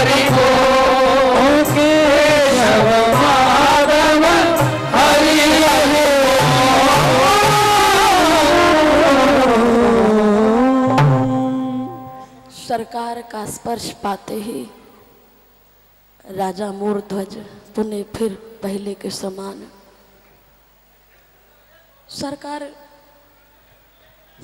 हरि बोल केशव माधव हरि हरि बोल। सरकार का स्पर्श पाते ही राजा मूर्ध्वज पुनः फिर पहले के समान सरकार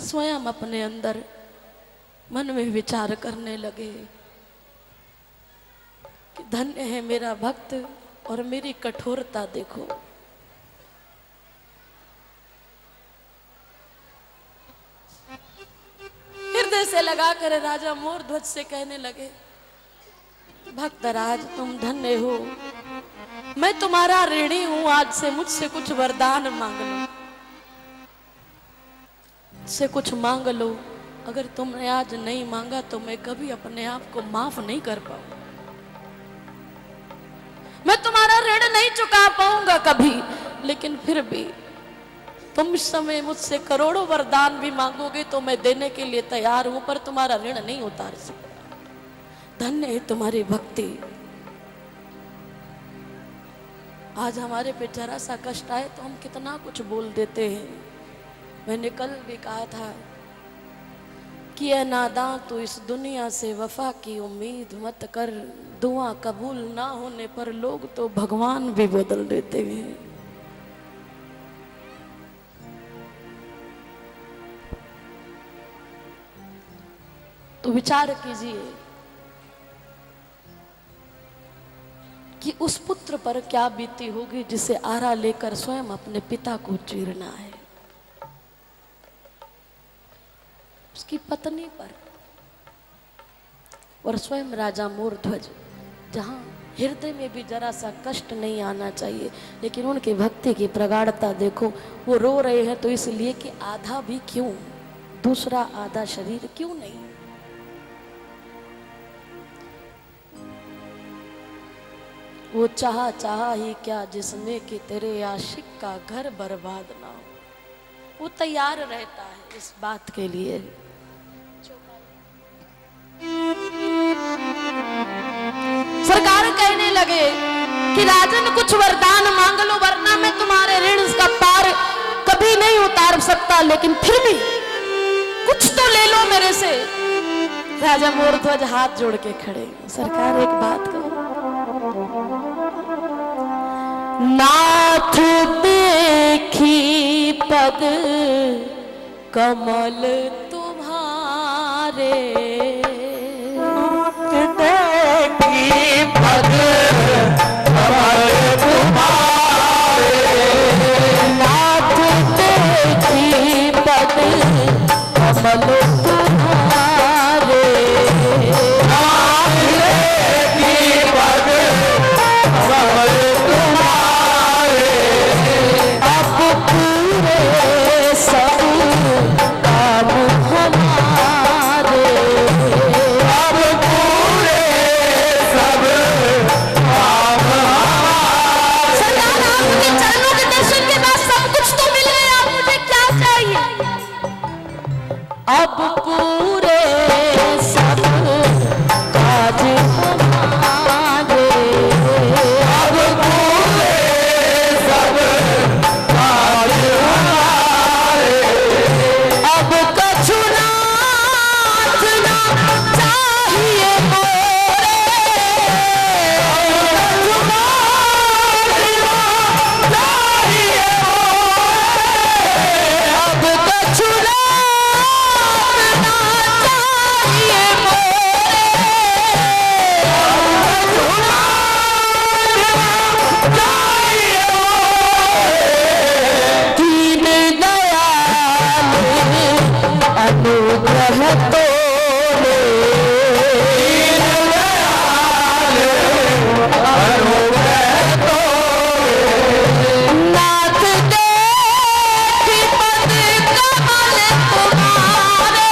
स्वयं अपने अंदर मन में विचार करने लगे कि धन्य है मेरा भक्त और मेरी कठोरता देखो। हृदय से लगाकर राजा मूर्ध्वज से कहने लगे, भक्तराज तुम धन्य हो, मैं तुम्हारा ऋणी हूं, आज से मुझसे कुछ वरदान मांग लो, से कुछ मांग लो। अगर तुमने आज नहीं मांगा तो मैं कभी अपने आप को माफ नहीं कर पाऊंगा, मैं तुम्हारा ऋण नहीं चुका पाऊंगा कभी। लेकिन फिर भी तुम इस समय मुझसे करोड़ों वरदान भी मांगोगे तो मैं देने के लिए तैयार हूं, पर तुम्हारा ऋण नहीं उतार सकता। धन्य है तुम्हारी भक्ति। आज हमारे पे जरा सा कष्ट आए तो हम कितना कुछ बोल देते हैं। मैंने कल भी कहा था कि ए नादां तू इस दुनिया से वफा की उम्मीद मत कर, दुआ कबूल ना होने पर लोग तो भगवान भी बदल देते हैं। तो विचार कीजिए कि उस पुत्र पर क्या बीती होगी जिसे आरा लेकर स्वयं अपने पिता को चीरना है, उसकी पत्नी पर और स्वयं राजा मूर्ध्वज, जहां हृदय में भी जरा सा कष्ट नहीं आना चाहिए, लेकिन उनकी भक्ति की प्रगाढ़ता देखो। वो रो रहे हैं तो इसलिए कि आधा भी क्यों, दूसरा आधा शरीर क्यों नहीं। वो चाहा ही क्या जिसमें कि तेरे आशिक का घर बर्बाद ना हो। वो तैयार रहता है इस बात के लिए। सरकार कहने लगे कि राजन कुछ वरदान मांग लो, वरना मैं तुम्हारे ऋण का पार कभी नहीं उतार सकता, लेकिन फिर भी कुछ तो ले लो मेरे से। राजा मूर्ध्वज हाथ जोड़ के खड़े, सरकार एक बात कहो, नाथ देखी पद कमल तुम्हारे, देखी पद कमल तुम्हारे, नाथ देखी पद कमल तुम्हारे, नाथ देखी पद कमल तुम्हारे, अब पूरे सब काम हमारे, अब पूरे सब काम हमारे। सरकार आपके चरणों के दर्शन के बाद सब कुछ तो मिल गया, मुझे क्या चाहिए। अब पूरे सब काज हमारे, अब पूरे सब काज हमारे, अब कछु नाथ ना चाहिए मोरे, अब कछु नाथ ना चाहिए मोरे, दीन दयाल अनुग्रह तोरे, नाथ देखी पद कमल तुम्हारे,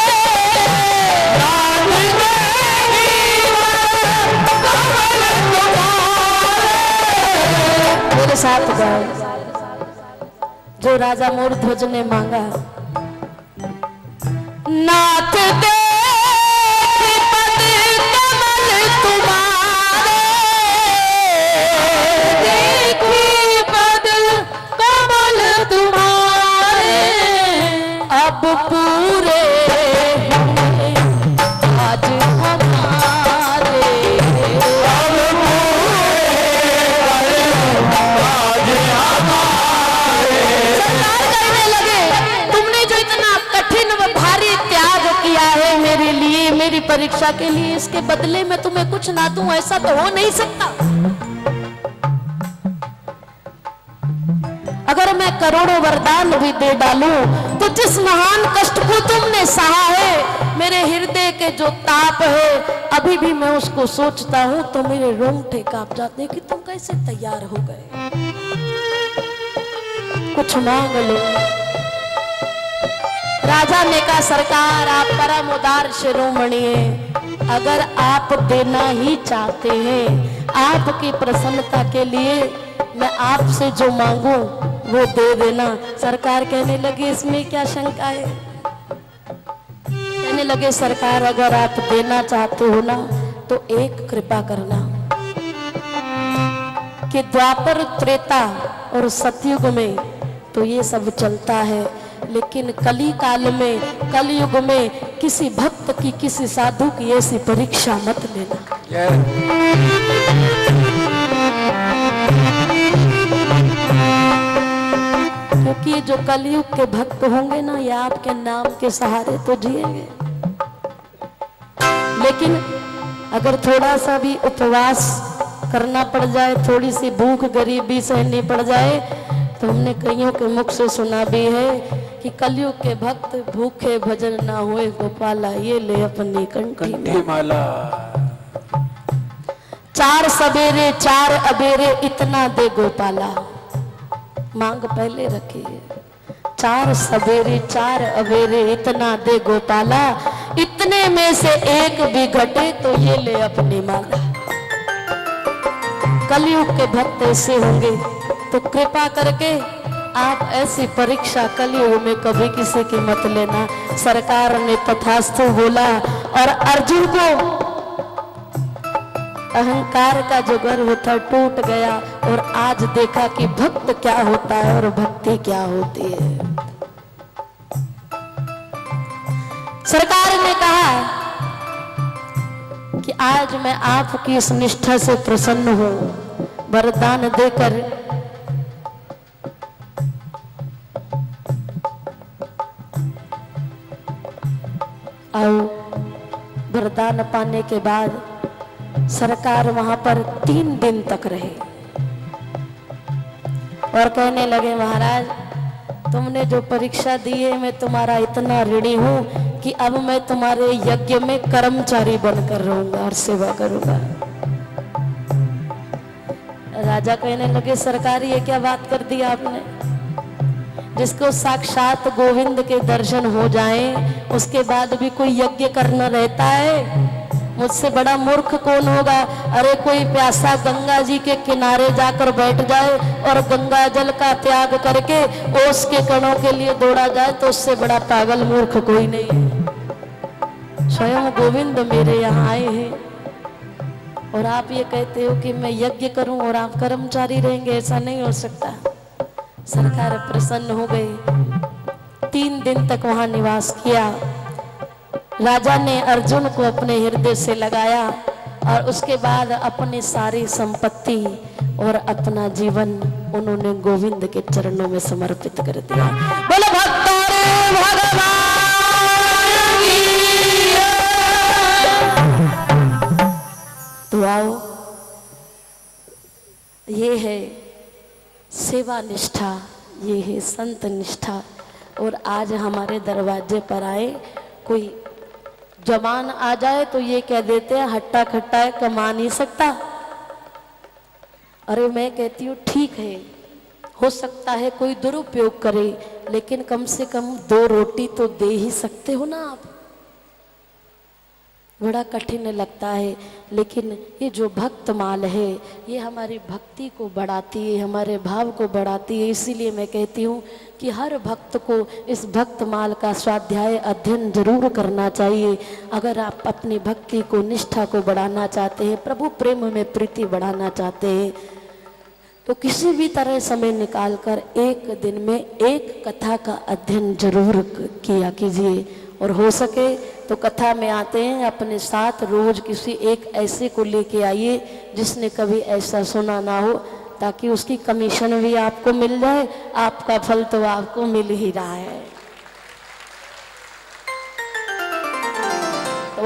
नाथ देखी पद कमल तुम्हारे। मेरे साथ गाओ, जो राजा मूर्ध्वज ने मांगा, नाथ देखी पद कमल तुम्हारे, परीक्षा के लिए, इसके बदले में तुम्हें कुछ ना दूं, ऐसा तो हो नहीं सकता। अगर मैं करोड़ों वरदान भी दे डालूं तो जिस महान कष्ट को तुमने सहा है, मेरे हृदय के जो ताप है, अभी भी मैं उसको सोचता हूं तो मेरे रोंगटे कांप जाते हैं कि तुम कैसे तैयार हो गए। कुछ मांग लो। राजा ने कहा सरकार आप परम उदार शिरोमणि हैं, अगर आप देना ही चाहते हैं, आपकी प्रसन्नता के लिए मैं आपसे जो मांगू वो दे देना। सरकार कहने लगे इसमें क्या शंका है। कहने लगे सरकार अगर आप देना चाहते हो ना तो एक कृपा करना कि द्वापर त्रेता और सतयुग में तो ये सब चलता है, लेकिन कली काल में, कलयुग में किसी भक्त की, किसी साधु की ऐसी परीक्षा मत लेना। क्योंकि जो कलयुग के भक्त होंगे ना, ये आपके नाम के सहारे तो जिएंगे, लेकिन अगर थोड़ा सा भी उपवास करना पड़ जाए, थोड़ी सी भूख गरीबी सहनी पड़ जाए, तो हमने कईयों के मुख से सुना भी है कि कलयुग के भक्त भूखे भजन ना हुए गोपाला, ये ले अपनी कंठी माला। 4 सवेरे 4 अबेरे इतना दे गोपाला, मांग पहले रखिए। 4 सवेरे 4 अबेरे इतना दे गोपाला, इतने में से एक भी घटे तो ये ले अपनी माला। कलयुग के भक्त ऐसे होंगे, तो कृपा करके आप ऐसी परीक्षा कलयुग में कभी किसी की मत लेना। सरकार ने तथास्तु बोला और अर्जुन को अहंकार का जो गर्व था टूट गया, और आज देखा कि भक्त क्या होता है और भक्ति क्या होती है। सरकार ने कहा कि आज मैं आपकी इस निष्ठा से प्रसन्न हूं, वरदान देकर आओ। वरदान पाने के बाद सरकार वहां पर 3 दिन तक रहे और कहने लगे महाराज तुमने जो परीक्षा दी है, मैं तुम्हारा इतना ऋणी हूं कि अब मैं तुम्हारे यज्ञ में कर्मचारी बनकर रहूंगा और सेवा करूंगा। राजा कहने लगे सरकार ये क्या बात कर दी आपने। जिसको साक्षात गोविंद के दर्शन हो जाएं, उसके बाद भी कोई यज्ञ करना रहता है। मुझसे बड़ा मूर्ख कौन होगा। अरे कोई प्यासा गंगा जी के किनारे जाकर बैठ जाए और गंगा जल का त्याग करके ओस के कणों के लिए दौड़ा जाए, तो उससे बड़ा पागल मूर्ख कोई नहीं है। स्वयं गोविंद मेरे यहाँ आए हैं और आप ये कहते हो कि मैं यज्ञ करूं और आप कर्मचारी रहेंगे, ऐसा नहीं हो सकता। सरकार प्रसन्न हो गई। 3 दिन तक वहां निवास किया। राजा ने अर्जुन को अपने हृदय से लगाया और उसके बाद अपनी सारी संपत्ति और अपना जीवन उन्होंने गोविंद के चरणों में समर्पित कर दिया। बोलो भक्तों रे भगवान की। तो आओ, ये है सेवा निष्ठा, ये है संत निष्ठा। और आज हमारे दरवाजे पर आए कोई जवान आ जाए तो ये कह देते हैं हट्टा खट्टा है, कमा नहीं सकता। अरे मैं कहती हूँ ठीक है, हो सकता है कोई दुरुपयोग करे, लेकिन कम से कम 2 रोटी तो दे ही सकते हो ना आप। बड़ा कठिन लगता है, लेकिन ये जो भक्त माल है ये हमारी भक्ति को बढ़ाती है, हमारे भाव को बढ़ाती है। इसीलिए मैं कहती हूँ कि हर भक्त को इस भक्त माल का स्वाध्याय अध्ययन जरूर करना चाहिए। अगर आप अपनी भक्ति को, निष्ठा को बढ़ाना चाहते हैं, प्रभु प्रेम में प्रीति बढ़ाना चाहते हैं, तो किसी भी तरह समय निकालकर एक दिन में एक कथा का अध्ययन जरूर किया कीजिए। और हो सके तो कथा में आते हैं अपने साथ रोज किसी एक ऐसे को लेके आइए जिसने कभी ऐसा सुना ना हो, ताकि उसकी कमीशन भी आपको मिल जाए, आपका फल तो आपको मिल ही रहा है। तो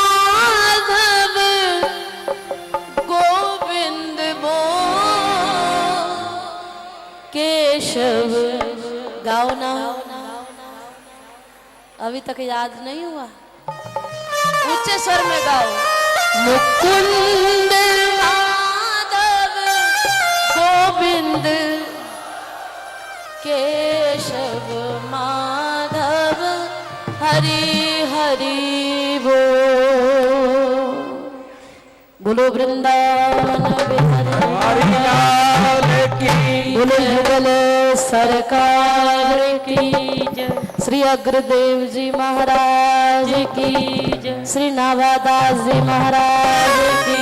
माधव गोविंद केशव गाओ ना, अभी तक याद नहीं हुआ, ऊंचे स्वर में गाओ। मुकुंद माधव गोविंद केशव माधव हरि हरि बोलो वृंदावन बिहारी लाल की, बोलो युगल सरकार की जय। श्री अग्रदेव जी महाराज की जय, श्री नाभादास जी महाराज की,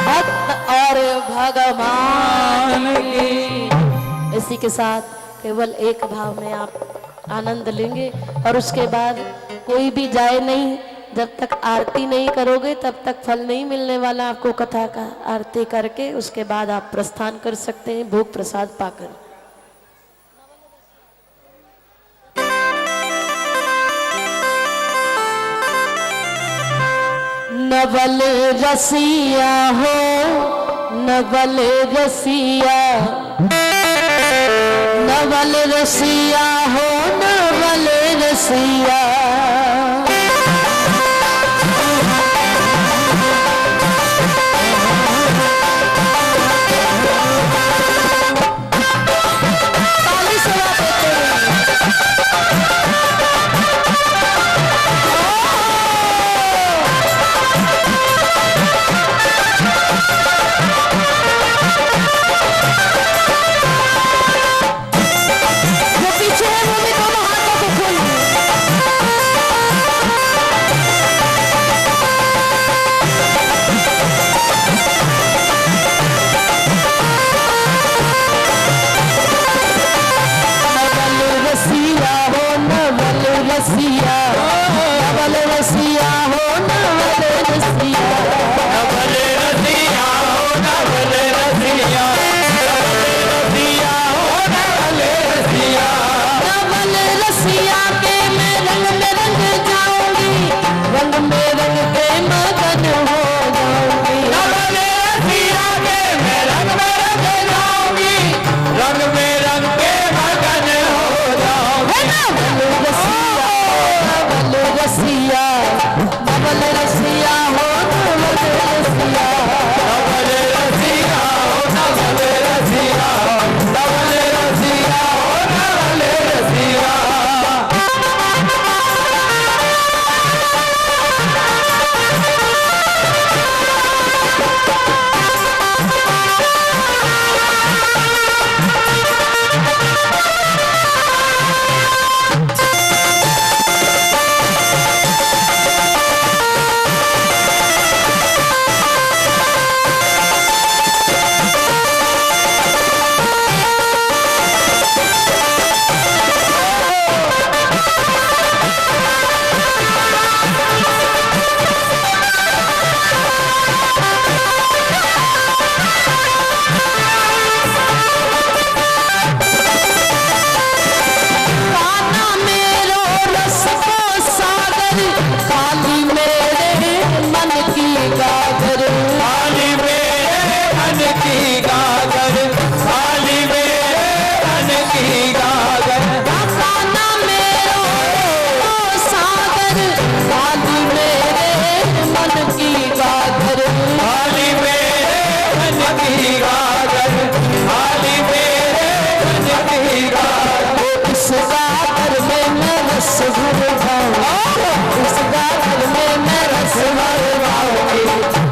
भक्त और भगवान की। इसी के साथ केवल एक भाव में आप आनंद लेंगे और उसके बाद कोई भी जाए नहीं, जब तक आरती नहीं करोगे तब तक फल नहीं मिलने वाला आपको कथा का। आरती करके उसके बाद आप प्रस्थान कर सकते हैं भोग प्रसाद पाकर। नवल रसिया हो नवल रसिया, नवल रसिया हो नवल रसिया,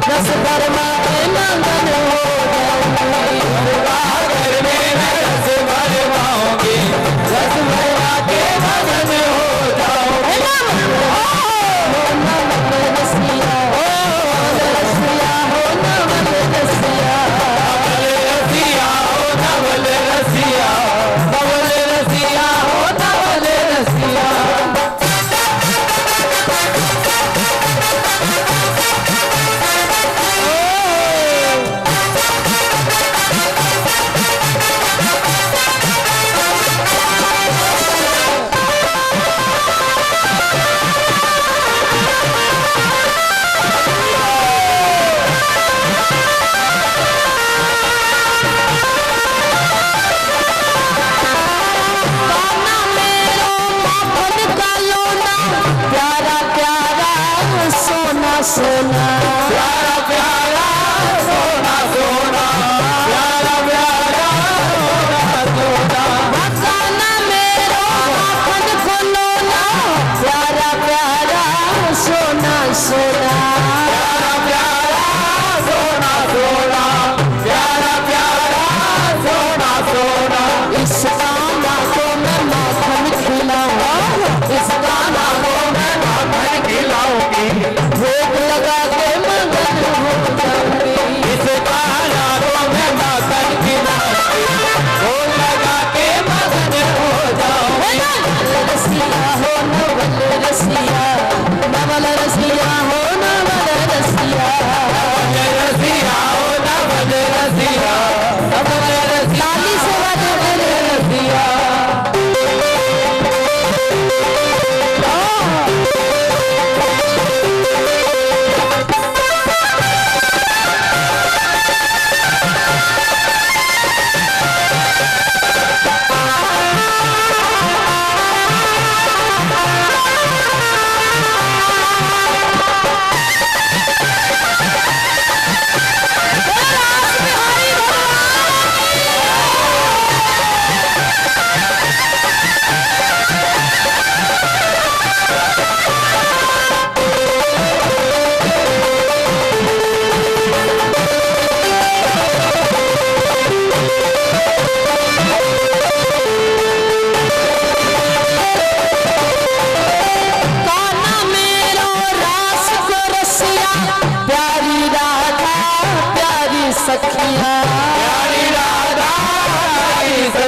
रस भरमा के नंदन हो जाऊंगी।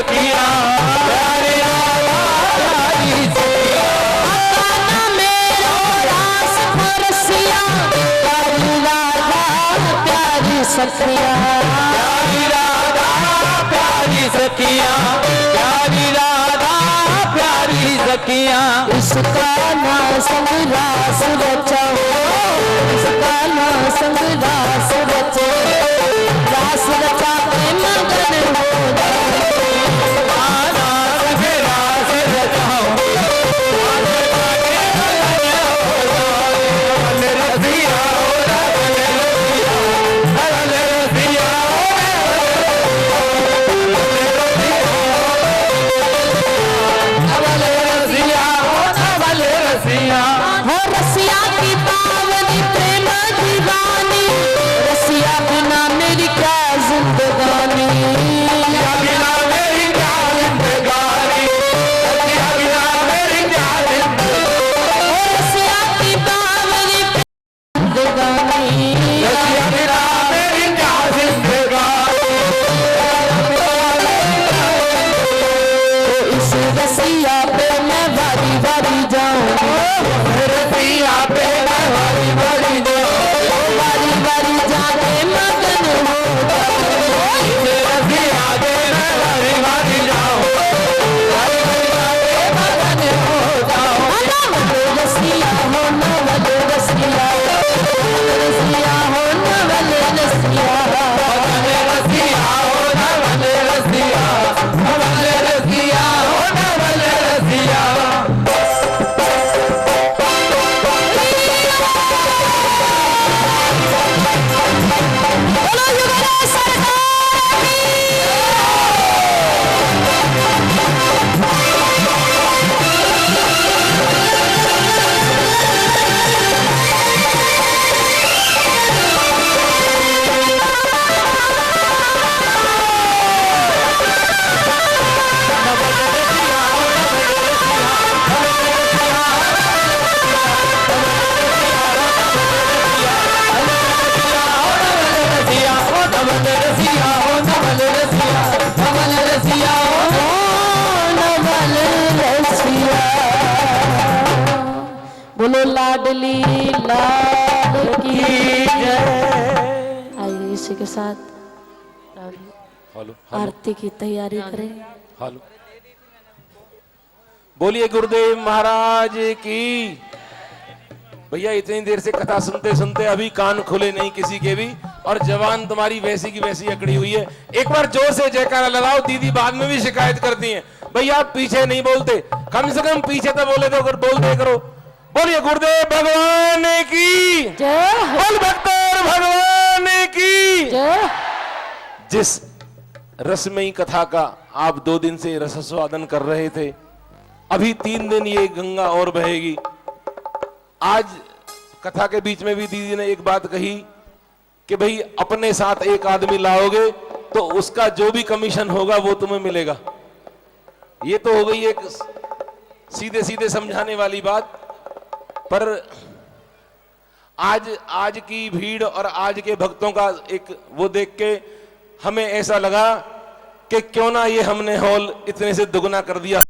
सखिया प्यारी राधा प्यारी सखिया काना मेरो रास परसिया प्यारी राधा प्यारी सखिया प्यारी राधा प्यारी सखिया प्यारी राधा प्यारी सखिया इसका ना संग रास रचाओ इसका ना संग रास रचो रास रचा के मगन हो आना रखे रास रचाओ रसिया हो रसिया की पावनी प्रेम दीवानी रसिया बिना मेरी क्या जिंदगानी बिना मेरी क्या जिंदगानी बिना मेरी क्या जिंदगानी हो रसिया की पावनी जिंदगानी बिना मेरी क्या जिंदगानी तो इस रसिया पे मैं बारी बारी जाऊं रसिया पे बारी बारी बारी बारी जाके मगन हो रसिया पे बारी बारी जाओ मगन हो जाओ नवल रसिया हो नवल रसिया रसिया हो नवल रसिया रसिया हो नवल रसिया नवल रसिया हो नवल रसिया बोलो युवराज सरकार की रसिया हो नवल रसिया हो नवल रसिया नवल रसिया हो नवल रसिया बोलो लाडली लाड की आइए इसी के साथ हेलो आरती की तैयारी करें हेलो बोलिए गुरुदेव महाराज की। भैया इतनी देर से कथा सुनते सुनते अभी कान खुले नहीं किसी के भी, और जवान तुम्हारी वैसी की वैसी अकड़ी हुई है। एक बार जोर से जयकारा लगाओ, दीदी बाद में भी शिकायत करती हैं भैया आप पीछे नहीं बोलते, कम से कम पीछे तो बोले तो बोलते करो। बोलिए गुरुदेव भगवान की जय हो बोल भक्तर भगवान की। जय जिस रसमयी कथा का आप 2 दिन से रसस्वादन कर रहे थे, अभी 3 दिन ये गंगा और बहेगी। आज कथा के बीच में भी दीदी ने एक बात कही कि भाई अपने साथ एक आदमी लाओगे तो उसका जो भी कमीशन होगा वो तुम्हें मिलेगा। ये तो हो गई एक सीधे सीधे समझाने वाली बात, पर आज की भीड़ और आज के भक्तों का एक वो देख के हमें ऐसा लगा कि क्यों ना ये हमने हॉल इतने से दुगना कर दिया।